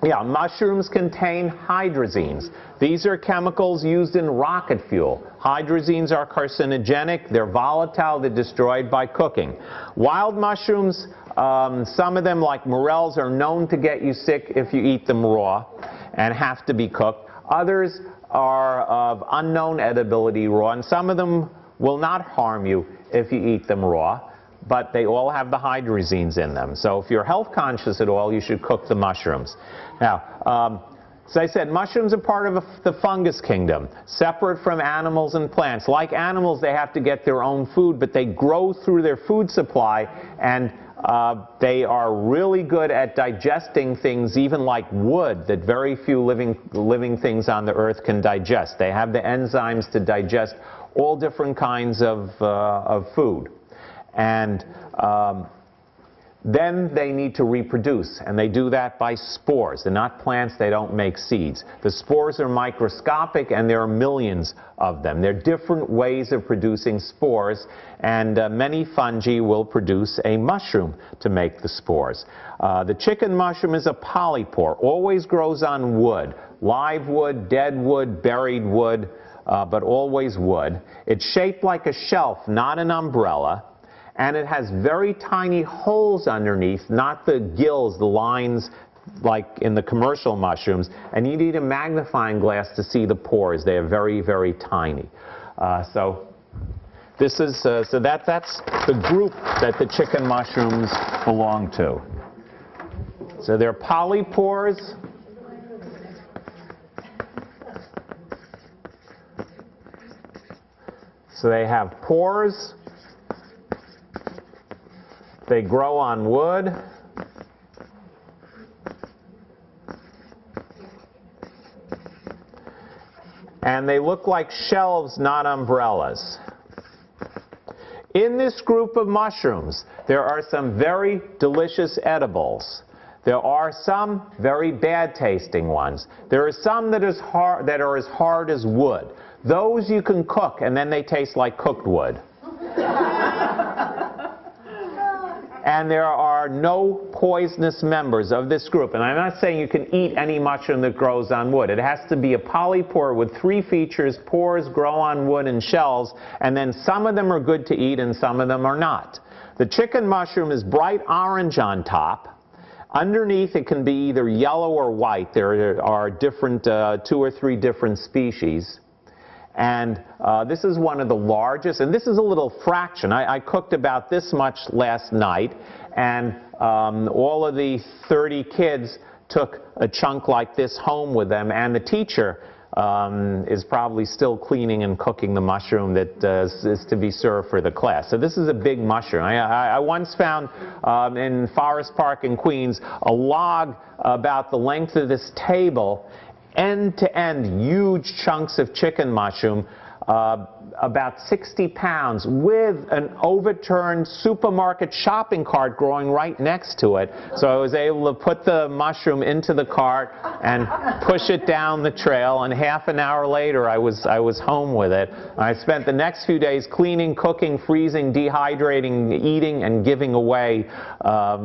Yeah, mushrooms contain hydrazines. These are chemicals used in rocket fuel. Hydrazines are carcinogenic, they're volatile, they're destroyed by cooking. Wild mushrooms, some of them like morels are known to get you sick if you eat them raw and have to be cooked. Others are of unknown edibility raw, and some of them will not harm you if you eat them raw, but they all have the hydrazines in them. So if you're health conscious at all, you should cook the mushrooms. Now, as I said, mushrooms are part of the fungus kingdom, separate from animals and plants. Like animals, they have to get their own food, but they grow through their food supply, and they are really good at digesting things, even like wood, that very few living things on the earth can digest. They have the enzymes to digest all different kinds of food. And then they need to reproduce, and they do that by spores. They're not plants, they don't make seeds. The spores are microscopic, and there are millions of them. There are different ways of producing spores, and many fungi will produce a mushroom to make the spores. The chicken mushroom is a polypore, always grows on wood, live wood, dead wood, buried wood, but always wood. It's shaped like a shelf, not an umbrella. And it has very tiny holes underneath, not the gills, the lines like in the commercial mushrooms. And you need a magnifying glass to see the pores. They are very, very tiny. So that's the group that the chicken mushrooms belong to. So they're polypores. So they have pores. They grow on wood. And they look like shelves, not umbrellas. In this group of mushrooms, there are some very delicious edibles. There are some very bad tasting ones. There are some that are as hard as wood. Those you can cook, and then they taste like cooked wood. And there are no poisonous members of this group. And I'm not saying you can eat any mushroom that grows on wood. It has to be a polypore with three features. Pores grow on wood and shells, and then some of them are good to eat and some of them are not. The chicken mushroom is bright orange on top. Underneath it can be either yellow or white. There are different, 2 or 3 different species. And this is one of the largest, and this is a little fraction. I cooked about this much last night, and all of the 30 kids took a chunk like this home with them, and the teacher is probably still cleaning and cooking the mushroom that is to be served for the class. So this is a big mushroom. I once found in Forest Park in Queens a log about the length of this table, end to end, huge chunks of chicken mushroom, about 60 pounds, with an overturned supermarket shopping cart growing right next to it. So I was able to put the mushroom into the cart and push it down the trail, and half an hour later I was home with it. I spent the next few days cleaning, cooking, freezing, dehydrating, eating, and giving away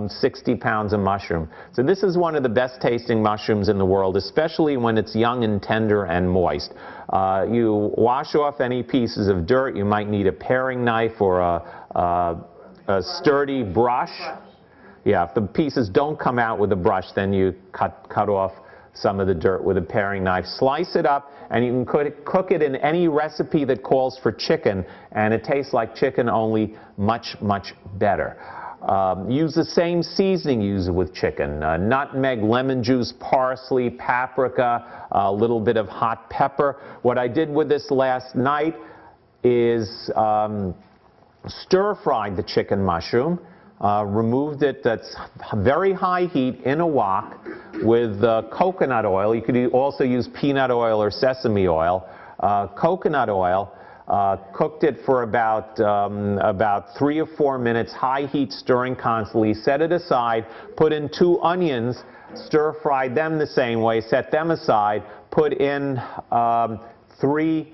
60 pounds of mushroom. So this is one of the best tasting mushrooms in the world, especially when it's young and tender and moist. You wash off any pieces of dirt. You might need a paring knife or a sturdy brush. Yeah, if the pieces don't come out with a brush, then you cut off some of the dirt with a paring knife. Slice it up, and you can cook it in any recipe that calls for chicken, and it tastes like chicken, only much, much better. Use the same seasoning you use with chicken. Nutmeg, lemon juice, parsley, paprika, a little bit of hot pepper. What I did with this last night is stir-fried the chicken mushroom. removed it, that's very high heat in a wok with coconut oil. You could also use peanut oil or sesame oil. Coconut oil, cooked it for about 3 or 4 minutes, high heat, stirring constantly, set it aside, put in 2 onions, stir-fried them the same way, set them aside, put in 3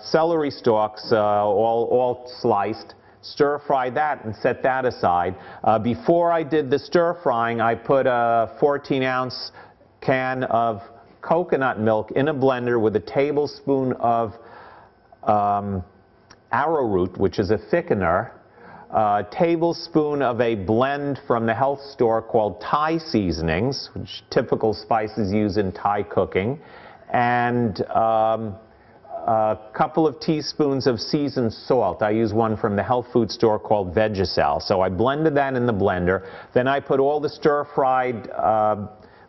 celery stalks, all sliced, stir-fry that and set that aside. Before I did the stir-frying, I put a 14-ounce can of coconut milk in a blender with a tablespoon of arrowroot, which is a thickener, a tablespoon of a blend from the health store called Thai seasonings, which typical spices used in Thai cooking, and a couple of teaspoons of seasoned salt. I use one from the health food store called Vegisal. So I blended that in the blender. Then I put all the stir-fried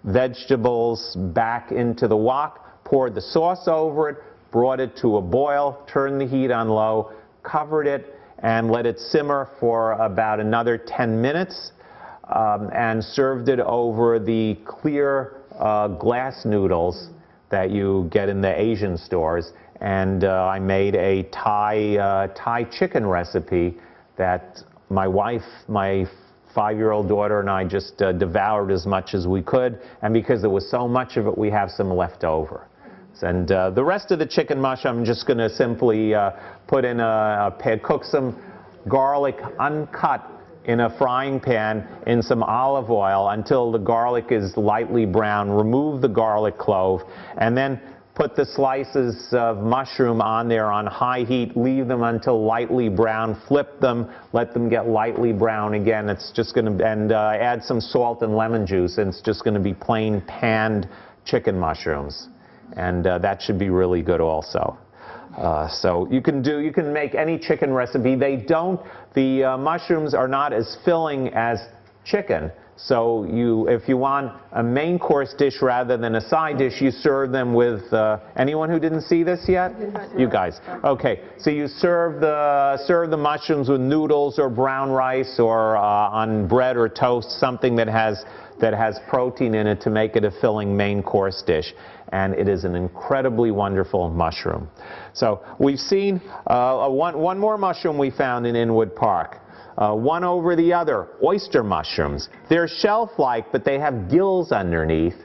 vegetables back into the wok, poured the sauce over it, brought it to a boil, turned the heat on low, covered it, and let it simmer for about another 10 minutes, and served it over the clear glass noodles that you get in the Asian stores. And I made a Thai chicken recipe that my wife, my 5-year-old daughter, and I just devoured as much as we could. And because there was so much of it, we have some left over. And the rest of the chicken mush, I'm just going to simply put in a pan, cook some garlic uncut in a frying pan in some olive oil until the garlic is lightly brown. Remove the garlic clove, and then put the slices of mushroom on there on high heat, leave them until lightly brown, flip them, let them get lightly brown again. It's just going to, and add some salt and lemon juice, and it's just going to be plain panned chicken mushrooms. And that should be really good also. So you can make any chicken recipe. The mushrooms are not as filling as chicken. So if you want a main course dish rather than a side dish, you serve them with, anyone who didn't see this yet? You guys. Okay, so you serve the mushrooms with noodles or brown rice or on bread or toast, something that has protein in it to make it a filling main course dish. And it is an incredibly wonderful mushroom. So we've seen one more mushroom we found in Inwood Park. One over the other, oyster mushrooms. They're shelf-like, but they have gills underneath.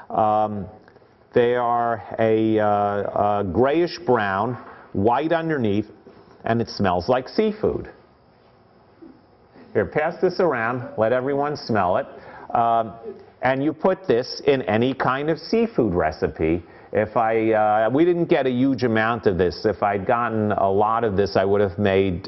They are a grayish-brown, white underneath, and it smells like seafood. Here, pass this around. Let everyone smell it. And you put this in any kind of seafood recipe. We didn't get a huge amount of this. If I'd gotten a lot of this, I would have made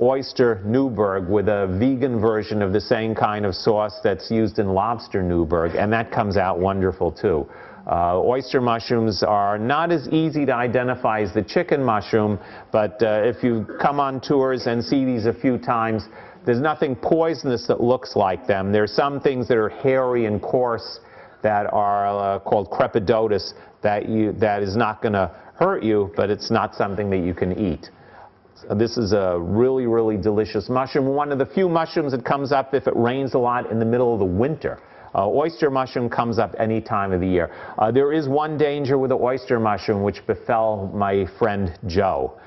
oyster Newburg with a vegan version of the same kind of sauce that's used in lobster Newburg, and that comes out wonderful too. Oyster mushrooms are not as easy to identify as the chicken mushroom, but if you come on tours and see these a few times, there's nothing poisonous that looks like them. There's some things that are hairy and coarse that are called crepidotus that is not going to hurt you, but it's not something that you can eat. This is a really, really delicious mushroom. One of the few mushrooms that comes up if it rains a lot in the middle of the winter. Oyster mushroom comes up any time of the year. There is one danger with the oyster mushroom which befell my friend Joe.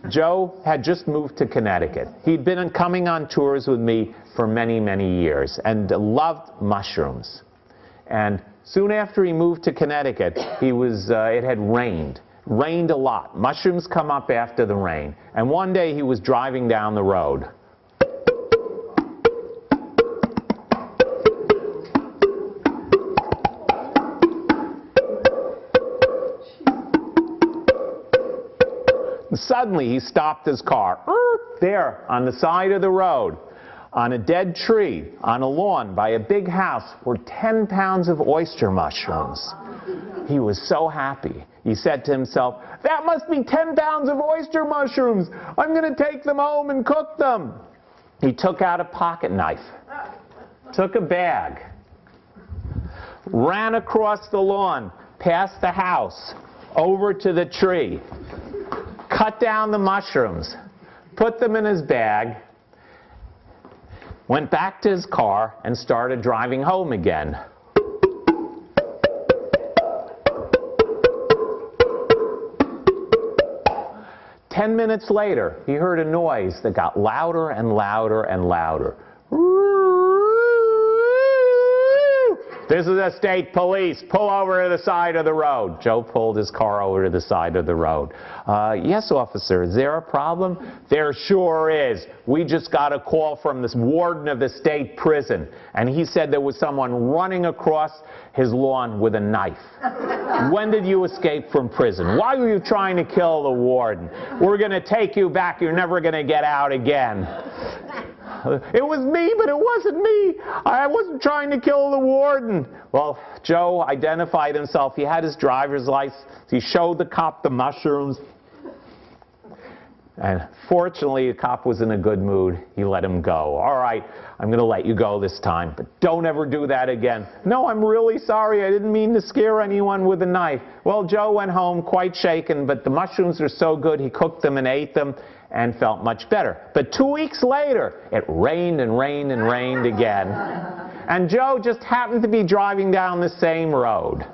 Joe had just moved to Connecticut. He'd been coming on tours with me for many, many years and loved mushrooms. And soon after he moved to Connecticut, it had rained. Rained a lot. Mushrooms come up after the rain. And one day he was driving down the road. And suddenly he stopped his car. There, on the side of the road, on a dead tree, on a lawn, by a big house, were 10 pounds of oyster mushrooms. He was so happy. He said to himself, "That must be 10 pounds of oyster mushrooms. I'm going to take them home and cook them." He took out a pocket knife, took a bag, ran across the lawn, past the house, over to the tree, cut down the mushrooms, put them in his bag, went back to his car, and started driving home again. Ten minutes later, he heard a noise that got louder and louder and louder. This is the state police. Pull over to the side of the road. Joe pulled his car over to the side of the road. Yes, officer, is there a problem? There sure is. We just got a call from this warden of the state prison, and he said there was someone running across his lawn with a knife. When did you escape from prison? Why were you trying to kill the warden? We're going to take you back. You're never going to get out again. It was me, but it wasn't me. I wasn't trying to kill the warden. Well, Joe identified himself. He had his driver's license. He showed the cop the mushrooms. And fortunately, the cop was in a good mood. He let him go. All right, I'm going to let you go this time, but don't ever do that again. No, I'm really sorry. I didn't mean to scare anyone with a knife. Well, Joe went home quite shaken, but the mushrooms were so good, he cooked them and ate them and felt much better. But 2 weeks later, it rained and rained and rained again. And Joe just happened to be driving down the same road.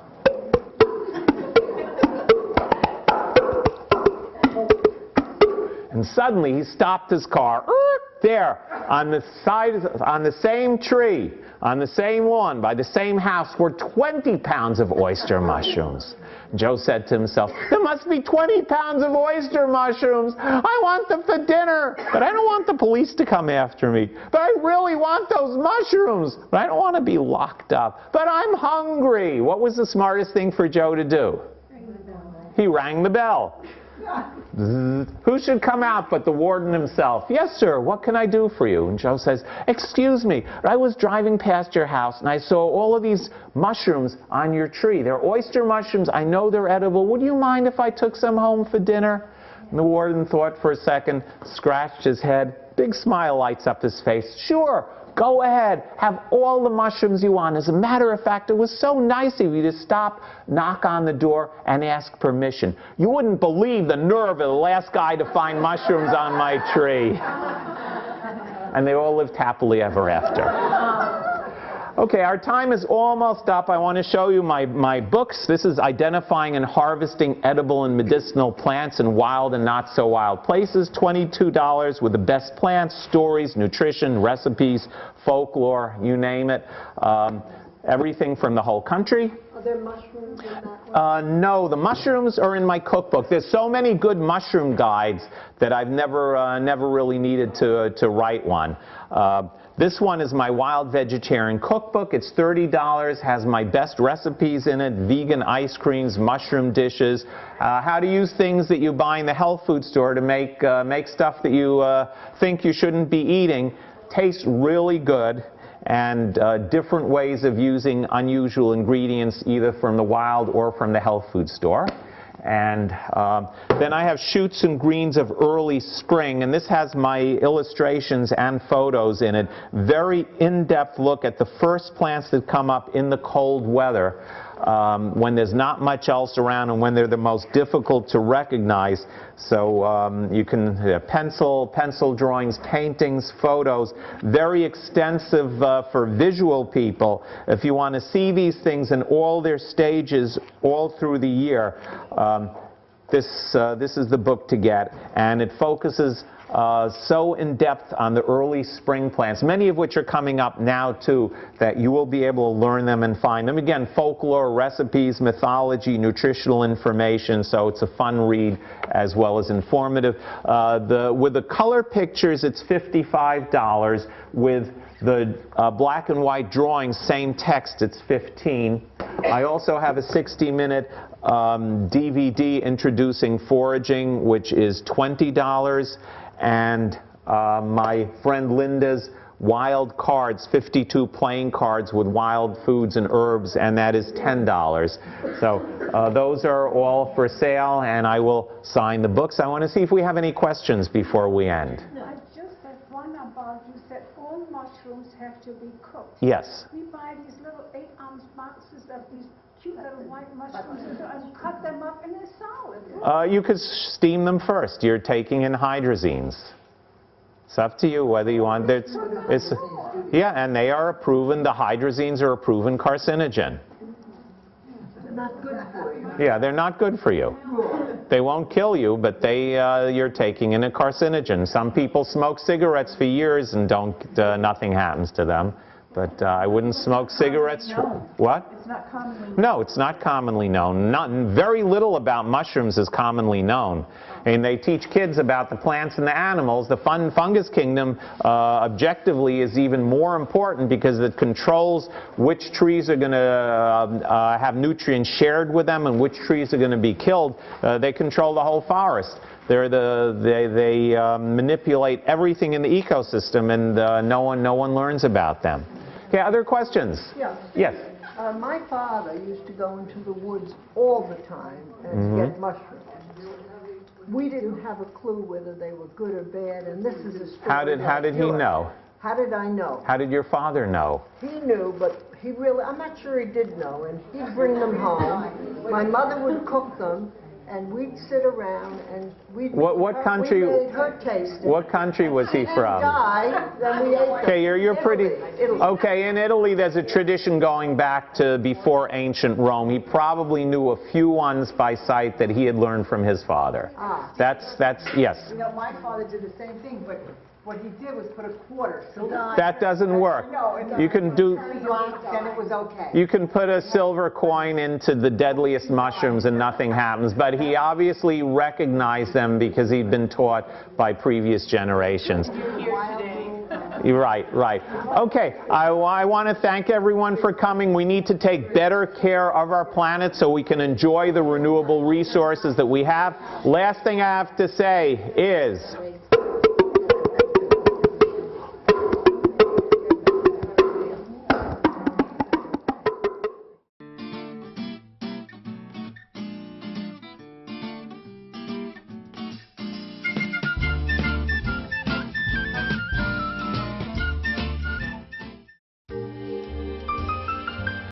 And suddenly he stopped his car there on the side, on the same tree, on the same lawn, by the same house were 20 pounds of oyster mushrooms. Joe said to himself, there must be 20 pounds of oyster mushrooms. I want them for dinner, but I don't want the police to come after me. But I really want those mushrooms, but I don't want to be locked up. But I'm hungry. What was the smartest thing for Joe to do? He rang the bell. Who should come out but the warden himself? Yes, sir, what can I do for you? And Joe says, excuse me, I was driving past your house and I saw all of these mushrooms on your tree. They're oyster mushrooms. I know they're edible. Would you mind if I took some home for dinner? And the warden thought for a second, scratched his head. Big smile lights up his face. Sure. Go ahead, have all the mushrooms you want. As a matter of fact, it was so nice of you to stop, knock on the door, and ask permission. You wouldn't believe the nerve of the last guy to find mushrooms on my tree. And they all lived happily ever after. Okay, our time is almost up. I want to show you my books. This is Identifying and Harvesting Edible and Medicinal Plants in Wild and Not So Wild Places. $22 with the best plants, stories, nutrition, recipes, folklore, you name it. Everything from the whole country. Are there mushrooms in that one? No, the mushrooms are in my cookbook. There's so many good mushroom guides that I've never really needed to write one. This one is my Wild Vegetarian Cookbook. It's $30, has my best recipes in it, vegan ice creams, mushroom dishes, how to use things that you buy in the health food store to make stuff that you think you shouldn't be eating. Tastes really good, and different ways of using unusual ingredients either from the wild or from the health food store. And then I have Shoots and Greens of Early Spring, and this has my illustrations and photos in it. Very in-depth look at the first plants that come up in the cold weather when there's not much else around and when they're the most difficult to recognize. So you can pencil drawings, paintings, photos, very extensive for visual people. If you want to see these things in all their stages all through the year, this is the book to get, and it focuses so in depth on the early spring plants, many of which are coming up now too, that you will be able to learn them and find them. Again, folklore, recipes, mythology, nutritional information, so it's a fun read as well as informative. With the color pictures, it's $55. With the black and white drawings, same text, it's $15. I also have a 60-minute DVD introducing foraging, which is $20. And my friend Linda's wild cards, 52 playing cards with wild foods and herbs, and that is $10. So those are all for sale, and I will sign the books. I want to see if we have any questions before we end. I just have one about, you said all mushrooms have to be cooked. Yes. We buy these little 8-ounce boxes of these cute little white mushrooms and cut them up in a salad. You could steam them first. You're taking in hydrazines. It's up to you whether you want. Yeah, and they are the hydrazines are a proven carcinogen. Not good for you. Yeah, they're not good for you. They won't kill you, but you're taking in a carcinogen. Some people smoke cigarettes for years and nothing happens to them. But I wouldn't smoke cigarettes. What? It's not commonly known. No, it's not commonly known. Very little about mushrooms is commonly known. And they teach kids about the plants and the animals. The fungus kingdom, objectively, is even more important because it controls which trees are going to have nutrients shared with them and which trees are going to be killed. They control the whole forest. They manipulate everything in the ecosystem, and no one learns about them. Okay, other questions? Yes. Yes. My father used to go into the woods all the time and get mushrooms. We didn't have a clue whether they were good or bad, and this is a story. How did he know? How did I know? How did your father know? He knew, but I'm not sure he did know, and he'd bring them home. My mother would cook them, and we'd sit around and we'd What country? We made her taste it. What country was he from? Then we ate them. Okay, you're pretty. Italy. Okay, in Italy, there's a tradition going back to before ancient Rome. He probably knew a few ones by sight that he had learned from his father. That's yes. You know, my father did the same thing, but what he did was put a quarter. So That doesn't work. No, You can do. then it was okay. You can put a silver coin into the deadliest mushrooms and nothing happens. But he obviously recognized them because he'd been taught by previous generations. Right. Okay, I want to thank everyone for coming. We need to take better care of our planet so we can enjoy the renewable resources that we have. Last thing I have to say is,